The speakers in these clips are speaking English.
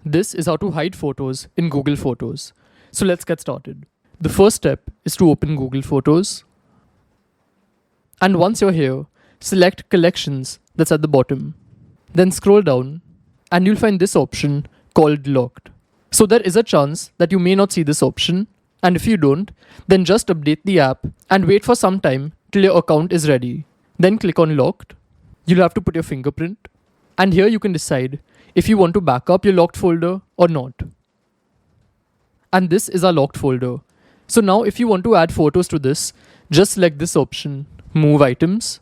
This is how to hide photos in Google Photos. So let's get started. The first step is to open Google Photos. And once you're here, select Collections that's at the bottom. Then scroll down and you'll find this option called Locked. So there is a chance that you may not see this option, and if you don't, then just update the app and wait for some time till your account is ready. Then click on Locked. You'll have to put your fingerprint, and here you can decide if you want to back up your locked folder or not. And this is our locked folder. So now if you want to add photos to this, just select this option, Move Items.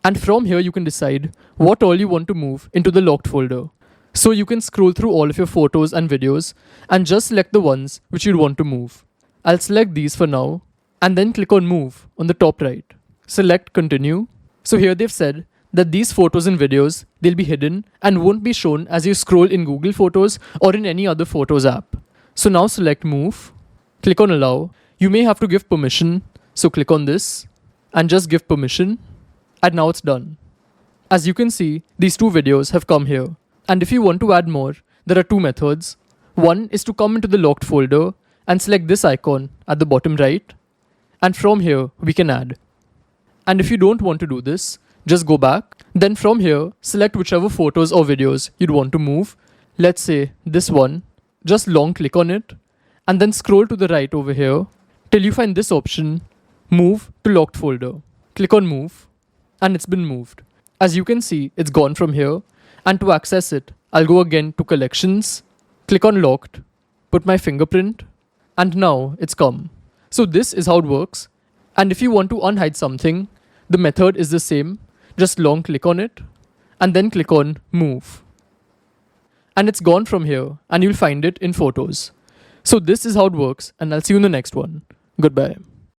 And from here you can decide what all you want to move into the locked folder. So you can scroll through all of your photos and videos and just select the ones which you'd want to move. I'll select these for now and then click on Move on the top right. Select Continue. So here they've said that these photos and videos, they'll be hidden and won't be shown as you scroll in Google Photos or in any other Photos app. So now select Move, click on Allow. You may have to give permission, so click on this and just give permission, and now it's done. As you can see, these two videos have come here. And if you want to add more, there are two methods. One is to come into the locked folder and select this icon at the bottom right, and from here we can add. And if you don't want to do this, just go back. Then from here, select whichever photos or videos you'd want to move. Let's say this one. Just long click on it and then scroll to the right over here till you find this option, Move to Locked Folder. Click on Move and it's been moved. As you can see, it's gone from here, and to access it, I'll go again to Collections, click on Locked, put my fingerprint, and now it's come. So this is how it works. And if you want to unhide something, the method is the same. Just long click on it and then click on Move. And it's gone from here and you'll find it in Photos. So this is how it works, and I'll see you in the next one. Goodbye.